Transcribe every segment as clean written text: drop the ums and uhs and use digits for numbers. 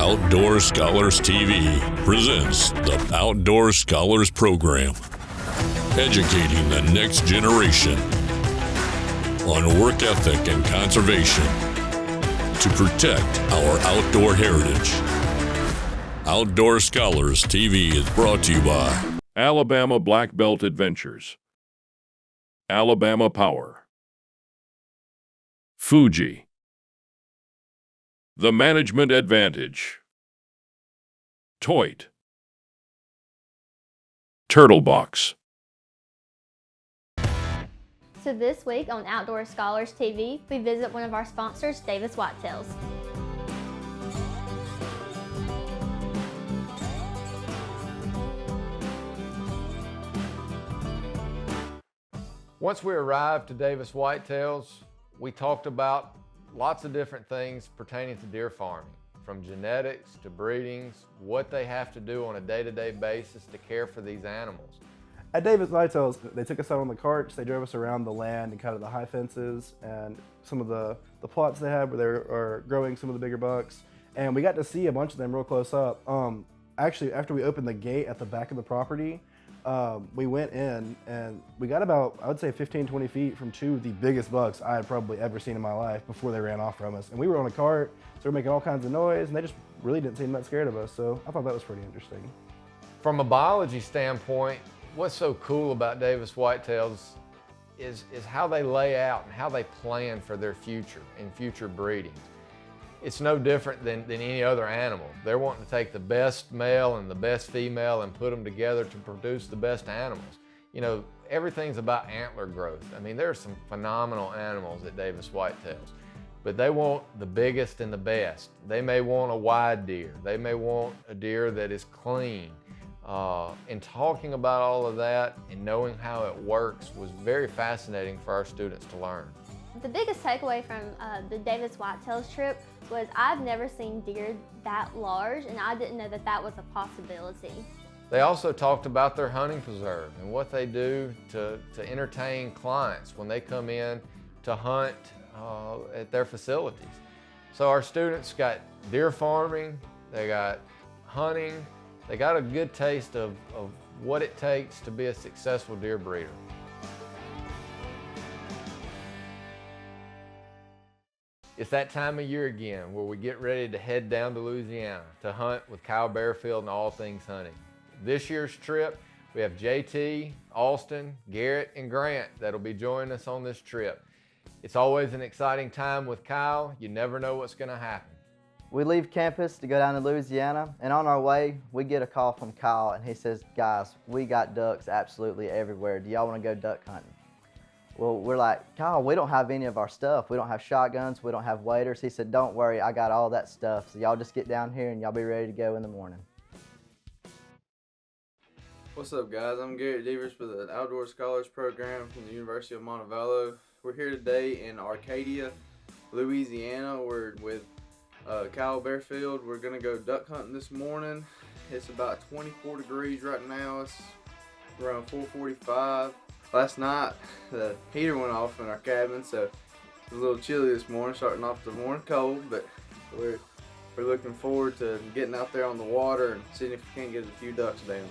Outdoor Scholars TV presents the Outdoor Scholars Program, educating the next generation on work ethic and conservation to protect our outdoor heritage. Outdoor Scholars TV is brought to you by Alabama Black Belt Adventures, Alabama Power, Fuji, The Management Advantage, Toit, Turtle Box. So this week on Outdoor Scholars TV, we visit one of our sponsors, Davis Whitetails. Once we arrived to Davis Whitetails, we talked about lots of different things pertaining to deer farming, from genetics to breedings, what they have to do on a day-to-day basis to care for these animals. At Davis Whitetails, they took us out on the carts, they drove us around the land and kind of the high fences and some of the plots they had where they are growing some of the bigger bucks. And we got to see a bunch of them real close up. Actually, after we opened the gate at the back of the property, we went in and we got about, I would say 15, 20 feet from two of the biggest bucks I had probably ever seen in my life before they ran off from us. And we were on a cart, so we were making all kinds of noise, and they just really didn't seem that scared of us. So I thought that was pretty interesting. From a biology standpoint, what's so cool about Davis Whitetails is how they lay out and how they plan for their future and future breeding. It's no different than any other animal. They're wanting to take the best male and the best female and put them together to produce the best animals. You know, everything's about antler growth. I mean, there are some phenomenal animals at Davis Whitetails, but they want the biggest and the best. They may want a wide deer. They may want a deer that is clean. And talking about all of that and knowing how it works was very fascinating for our students to learn. The biggest takeaway from the Davis Whitetails trip was I've never seen deer that large, and I didn't know that that was a possibility. They also talked about their hunting preserve and what they do to entertain clients when they come in to hunt at their facilities. So our students got deer farming, they got hunting, they got a good taste of what it takes to be a successful deer breeder. It's that time of year again where we get ready to head down to Louisiana to hunt with Kyle Bearfield and All Things Hunting. This year's trip, we have JT, Austin, Garrett, and Grant that'll be joining us on this trip. It's always an exciting time with Kyle. You never know what's going to happen. We leave campus to go down to Louisiana, and on our way, we get a call from Kyle, and he says, guys, we got ducks absolutely everywhere. Do y'all want to go duck hunting? Well, we're like, Kyle, we don't have any of our stuff. We don't have shotguns. We don't have waders. He said, don't worry, I got all that stuff. So y'all just get down here and y'all be ready to go in the morning. What's up, guys? I'm Garrett Devers for the Outdoor Scholars Program from the University of Montevallo. We're here today in Arcadia, Louisiana. We're with Kyle Bearfield. We're going to go duck hunting this morning. It's about 24 degrees right now. It's around 4:45. Last night, the heater went off in our cabin, so it was a little chilly this morning, starting off the morning cold, but we're looking forward to getting out there on the water and seeing if we can't get a few ducks down.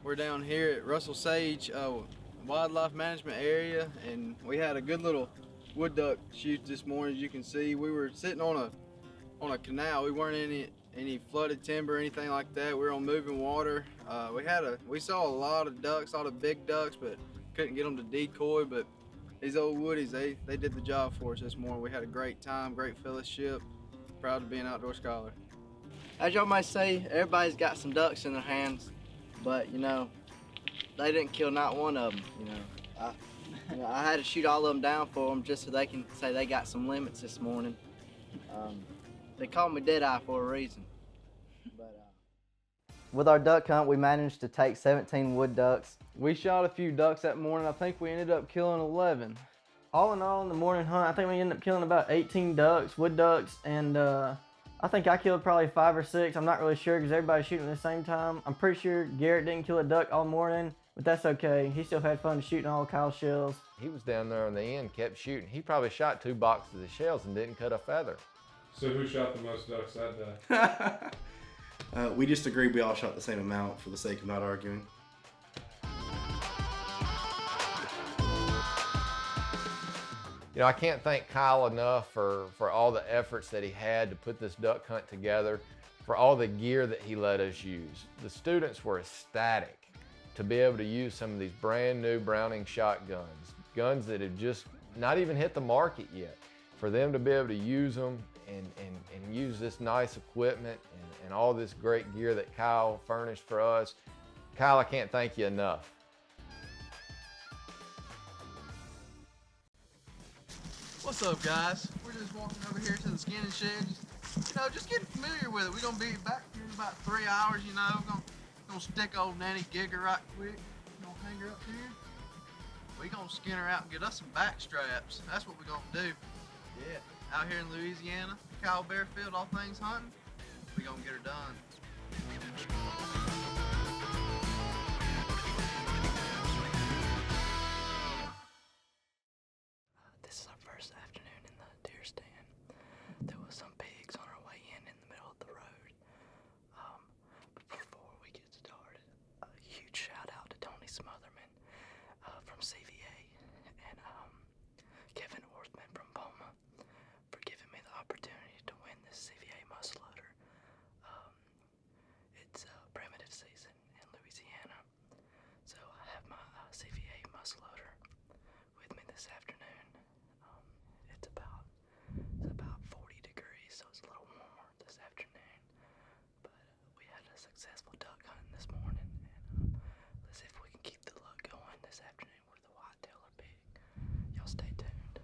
We're down here at Russell Sage Wildlife Management Area, and we had a good little wood duck shoot this morning. As you can see, we were sitting on a canal. We weren't in any flooded timber or anything like that. We were on moving water. We saw a lot of ducks, a lot of big ducks, but couldn't get them to decoy. But these old woodies, they did the job for us this morning. We had a great time, great fellowship. Proud to be an outdoor scholar. As y'all might say, everybody's got some ducks in their hands. But, you know, they didn't kill not one of them, I had to shoot all of them down for them just so they can say they got some limits this morning. They call me Deadeye for a reason. But With our duck hunt, we managed to take 17 wood ducks. We shot a few ducks that morning. I think we ended up killing 11. All in all, in the morning hunt, I think we ended up killing about 18 ducks, wood ducks, and I think I killed probably 5 or 6. I'm not really sure because everybody's shooting at the same time. I'm pretty sure Garrett didn't kill a duck all morning, but that's okay. He still had fun shooting all Kyle's shells. He was down there on the end, kept shooting. He probably shot 2 boxes of shells and didn't cut a feather. So who shot the most ducks that day? We just agreed we all shot the same amount for the sake of not arguing. You know, I can't thank Kyle enough for all the efforts that he had to put this duck hunt together, for all the gear that he let us use. The students were ecstatic to be able to use some of these brand new Browning shotguns, guns that have just not even hit the market yet. For them to be able to use them and use this nice equipment and all this great gear that Kyle furnished for us. Kyle, I can't thank you enough. What's up, guys? We're just walking over here to the skinning shed. Just getting familiar with it. We're gonna be back here in about 3 hours. We're gonna stick old Nanny Gigger right quick. We're gonna hang her up here. We're gonna skin her out and get us some back straps. That's what we're gonna do. Yeah, out here in Louisiana, Kyle Bearfield, all things hunting. We're gonna get her done. This is our first afternoon in the deer stand. There was some pigs on our way in the middle of the road. But before we get started, a huge shout out to Tony Smotherman from CVA and Kevin Orthman from Boma for giving me the opportunity to win this CVA muzzleloader. It's primitive season in Louisiana, so I have my CVA muzzleloader with me this afternoon. It's about 40 degrees, so it's a little warmer this afternoon. But we had a successful duck hunting this morning, and let's see if we can keep the luck going this afternoon with the whitetail or pig. Y'all stay tuned.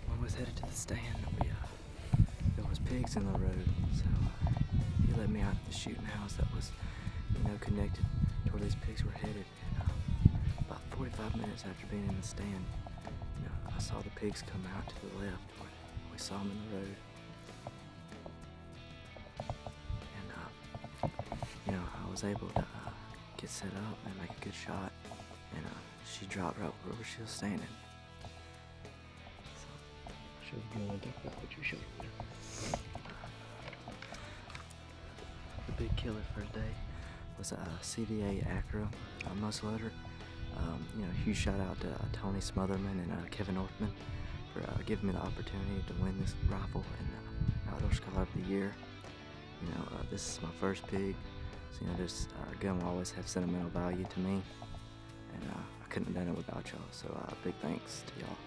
When we was headed to the stand, there was pigs in the road, so he led me out to the shooting house that was, connected to where these pigs were headed. And about 45 minutes after being in the stand, I saw the pigs come out to the left. We saw them in the road. And, I was able to get set up and make a good shot. And she dropped right where she was standing. So, you want to talk about what you showed me? The big killer for the day was a CVA Acura muzzleloader. Huge shout out to Tony Smotherman and Kevin Orthman for giving me the opportunity to win this rifle and Outdoor Scholar of the Year. This is my first pig, so this gun will always have sentimental value to me, and I couldn't have done it without y'all. So big thanks to y'all.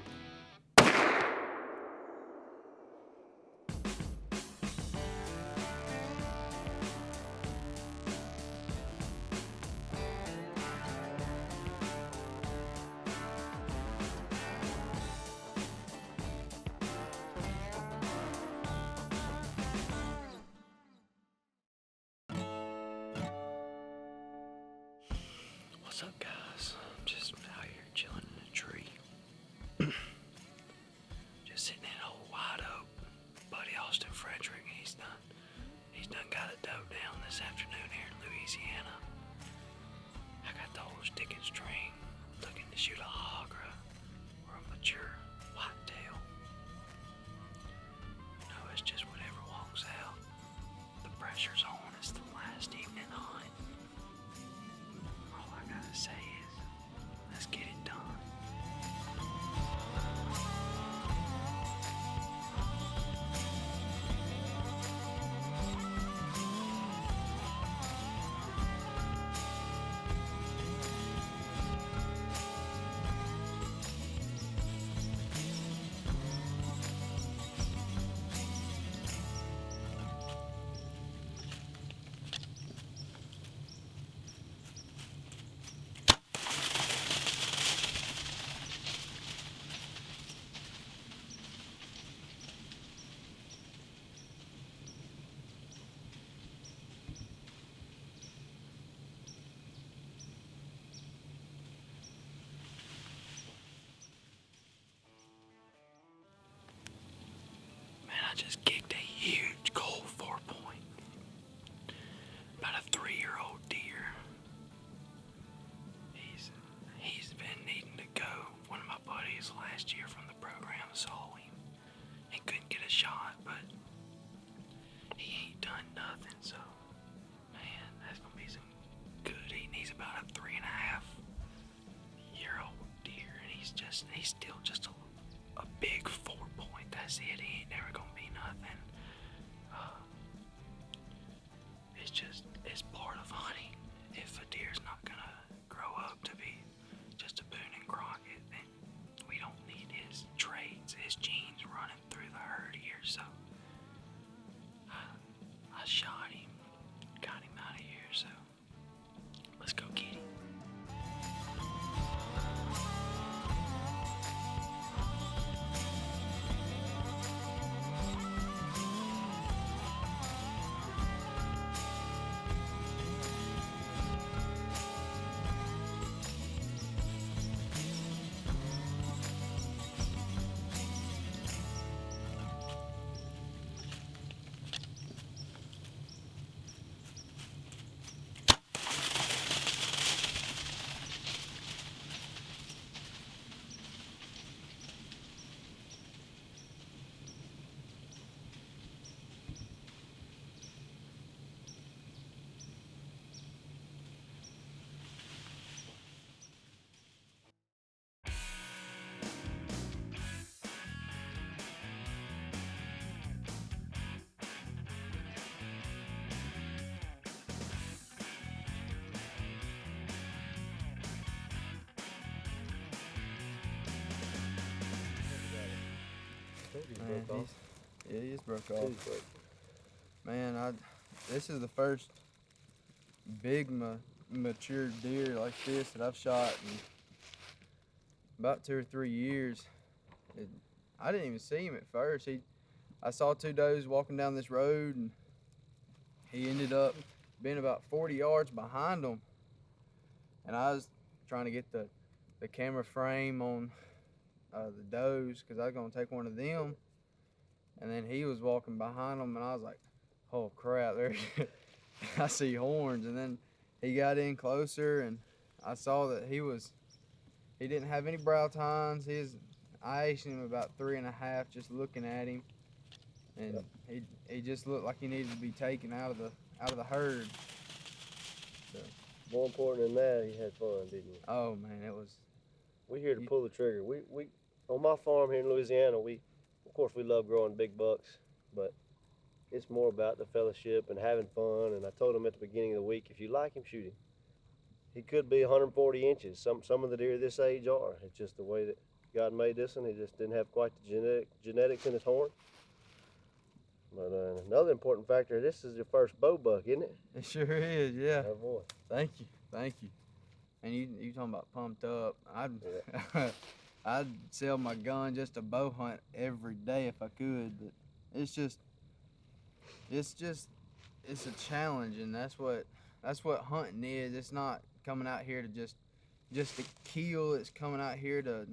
What's up, guys? I'm just out here chilling in a tree. Just sitting in old White Oak. Buddy Austin Frederick, he's done got a doe down this afternoon here in Louisiana. I got the old stick and string, looking to shoot a hog or a mature whitetail. It's just whatever walks out. The pressure's on. It's the last evening hunt. All I gotta say is, let's get it done. Man, broke off. he's broke off. Tooth broke. Man, this is the first big mature deer like this that I've shot in about 2 or 3 years. I didn't even see him at first. I saw 2 does walking down this road, and he ended up being about 40 yards behind them. And I was trying to get the camera frame on the does because I was going to take one of them. And then he was walking behind them, and I was like, oh crap, there I see horns. And then he got in closer, and I saw that he didn't have any brow tines. I aced him about 3.5 just looking at him, and he just looked like he needed to be taken out of the herd. So. More important than that, he had fun, didn't you? Oh man, it was. We're here to pull the trigger. We on my farm here in Louisiana, of course we love growing big bucks, but it's more about the fellowship and having fun. And I told him at the beginning of the week, if you like him, shoot him. He could be 140 inches. Some of the deer this age are. It's just the way that God made this one. He just didn't have quite the genetics in his horn. But another important factor, this is your first bow buck, isn't it? It sure is, yeah. Oh boy. Thank you. And you talking about pumped up? I'd sell my gun just to bow hunt every day if I could, but it's a challenge, and that's what hunting is. It's not coming out here to just to kill. It's coming out here to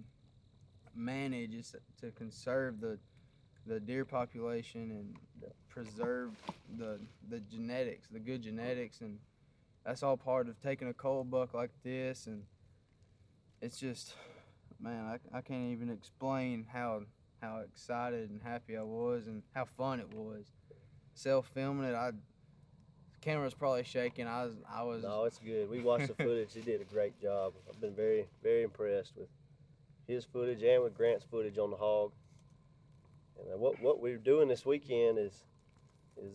manage. It's to conserve the deer population and preserve the genetics, the good genetics, and that's all part of taking a cold buck like this. And it's just, man, I can't even explain how excited and happy I was and how fun it was. Self-filming it, the camera's probably shaking. I was. No, it's good. We watched the footage. He did a great job. I've been very, very impressed with his footage and with Grant's footage on the hog. And what we're doing this weekend is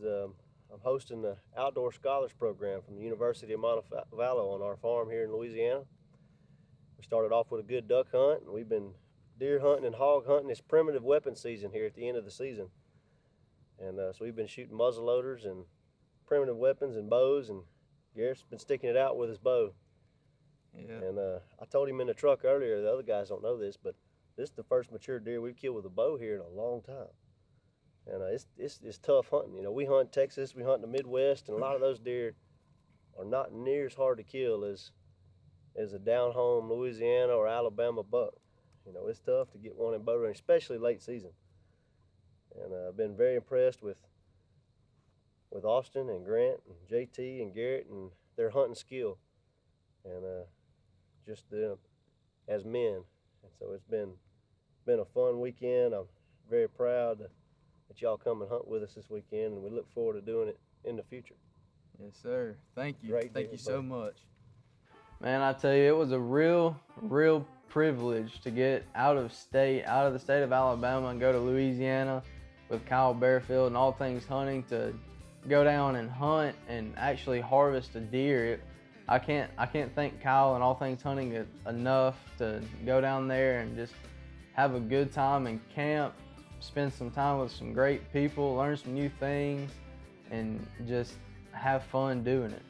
I'm hosting the Outdoor Scholars Program from the University of Montevallo on our farm here in Louisiana. We started off with a good duck hunt, and we've been deer hunting and hog hunting. It's primitive weapon season here at the end of the season. And so we've been shooting muzzle loaders and primitive weapons and bows, and Garrett's been sticking it out with his bow. Yeah. And I told him in the truck earlier, the other guys don't know this, but this is the first mature deer we've killed with a bow here in a long time. And it's tough hunting. You know, we hunt Texas, we hunt the Midwest, and a lot of those deer are not near as hard to kill as a down home Louisiana or Alabama buck. You know, it's tough to get one in bow range, especially late season. And I've been very impressed with Austin and Grant and JT and Garrett and their hunting skill, and just as men. And so it's been a fun weekend. I'm very proud that y'all come and hunt with us this weekend, and we look forward to doing it in the future. Yes, sir. Thank you. Thank you so much. Man, I tell you, it was a real privilege to get out of the state of Alabama and go to Louisiana with Kyle Bearfield and All Things Hunting, to go down and hunt and actually harvest a deer. I can't thank Kyle and All Things Hunting enough to go down there and just have a good time and camp, spend some time with some great people, learn some new things, and just have fun doing it.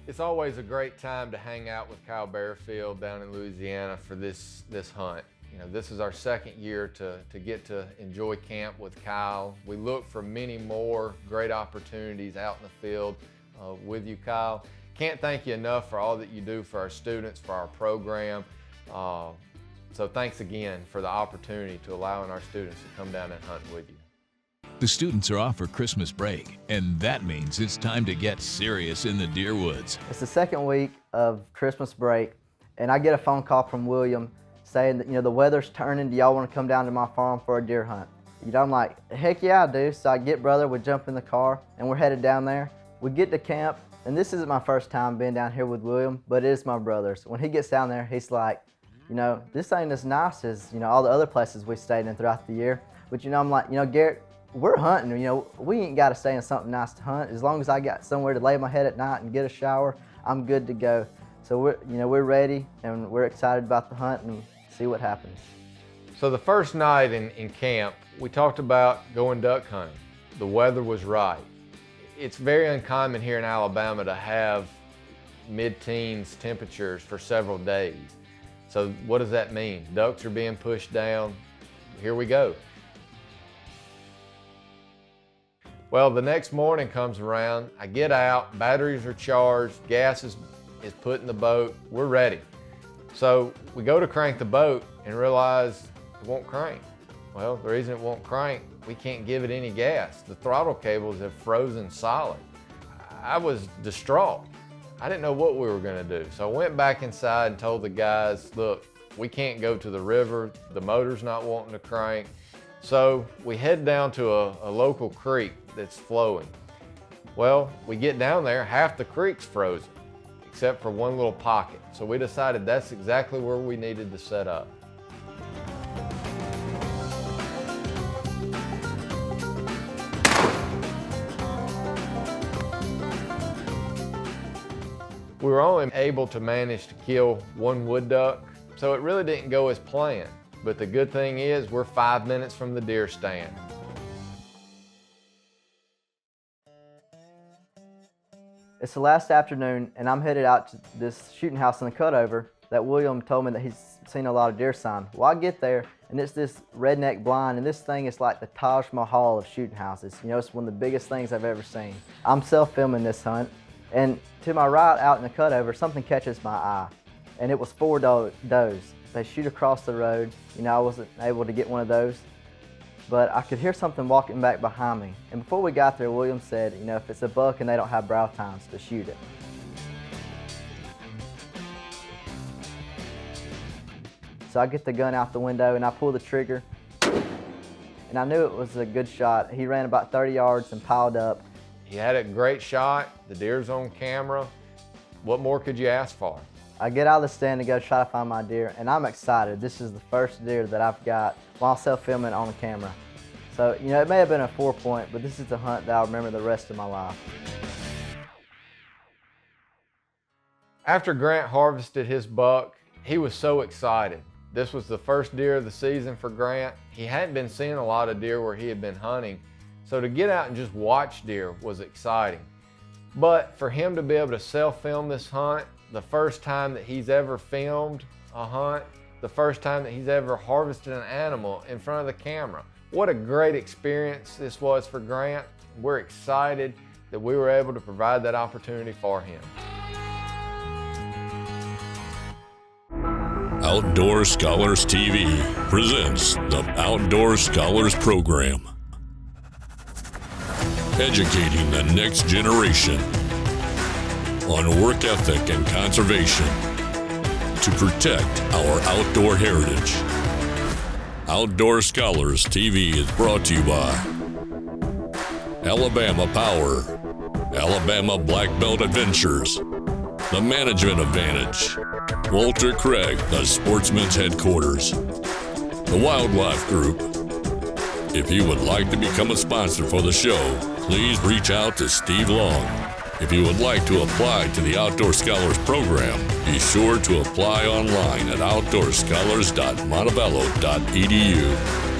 It's always a great time to hang out with Kyle Bearfield down in Louisiana for this hunt. You know, this is our second year to get to enjoy camp with Kyle. We look for many more great opportunities out in the field with you, Kyle. Can't thank you enough for all that you do for our students, for our program. So thanks again for the opportunity to allowing our students to come down and hunt with you. The students are off for Christmas break, and that means it's time to get serious in the deer woods. It's the second week of Christmas break, and I get a phone call from William saying that, you know, the weather's turning. Do y'all want to come down to my farm for a deer hunt? You know, I'm like, heck yeah, I do. So I get brother, we jump in the car, and we're headed down there. We get to camp, and this isn't my first time being down here with William, but it is my brother's. When he gets down there, he's like, you know, this ain't as nice as, you know, all the other places we stayed in throughout the year. But, you know, I'm like, you know, Garrett, we're hunting. You know, we ain't got to stay in something nice to hunt. As long as I got somewhere to lay my head at night and get a shower, I'm good to go. So we're ready, and we're excited about the hunt and see what happens. So the first night in camp, we talked about going duck hunting. The weather was right. It's very uncommon here in Alabama to have mid-teens temperatures for several days. So what does that mean? Ducks are being pushed down. Here we go. Well, the next morning comes around, I get out, batteries are charged, gas is put in the boat, we're ready. So we go to crank the boat and realize it won't crank. Well, the reason it won't crank, we can't give it any gas. The throttle cables have frozen solid. I was distraught. I didn't know what we were gonna do. So I went back inside and told the guys, look, we can't go to the river, the motor's not wanting to crank. So we head down to a local creek that's flowing. Well, we get down there, half the creek's frozen, except for one little pocket. So we decided that's exactly where we needed to set up. We were only able to manage to kill one wood duck, so it really didn't go as planned. But the good thing is we're 5 minutes from the deer stand. It's the last afternoon, and I'm headed out to this shooting house in the cutover that William told me that he's seen a lot of deer sign. Well, I get there, and it's this redneck blind, and this thing is like the Taj Mahal of shooting houses. You know, it's one of the biggest things I've ever seen. I'm self-filming this hunt, and to my right out in the cutover, something catches my eye, and it was 4 does. They shoot across the road. You know, I wasn't able to get one of those, but I could hear something walking back behind me. And before we got there, William said, you know, if it's a buck and they don't have brow tines, to shoot it. So I get the gun out the window and I pull the trigger, and I knew it was a good shot. He ran about 30 yards and piled up. He had a great shot, the deer's on camera. What more could you ask for? I get out of the stand to go try to find my deer, and I'm excited. This is the first deer that I've got while self-filming on the camera. So, you know, it may have been a 4-point, but this is the hunt that I'll remember the rest of my life. After Grant harvested his buck, he was so excited. This was the first deer of the season for Grant. He hadn't been seeing a lot of deer where he had been hunting, so to get out and just watch deer was exciting. But for him to be able to self-film this hunt, the first time that he's ever filmed a hunt, the first time that he's ever harvested an animal in front of the camera. What a great experience this was for Grant. We're excited that we were able to provide that opportunity for him. Outdoor Scholars TV presents the Outdoor Scholars Program. Educating the next generation on work ethic and conservation to protect our outdoor heritage. Outdoor Scholars TV is brought to you by Alabama Power, Alabama Black Belt Adventures, The Management Advantage, Walter Craig, the Sportsman's Headquarters, The Wildlife Group. If you would like to become a sponsor for the show, please reach out to Steve Long. If you would like to apply to the Outdoor Scholars Program, be sure to apply online at outdoorscholars.montebello.edu.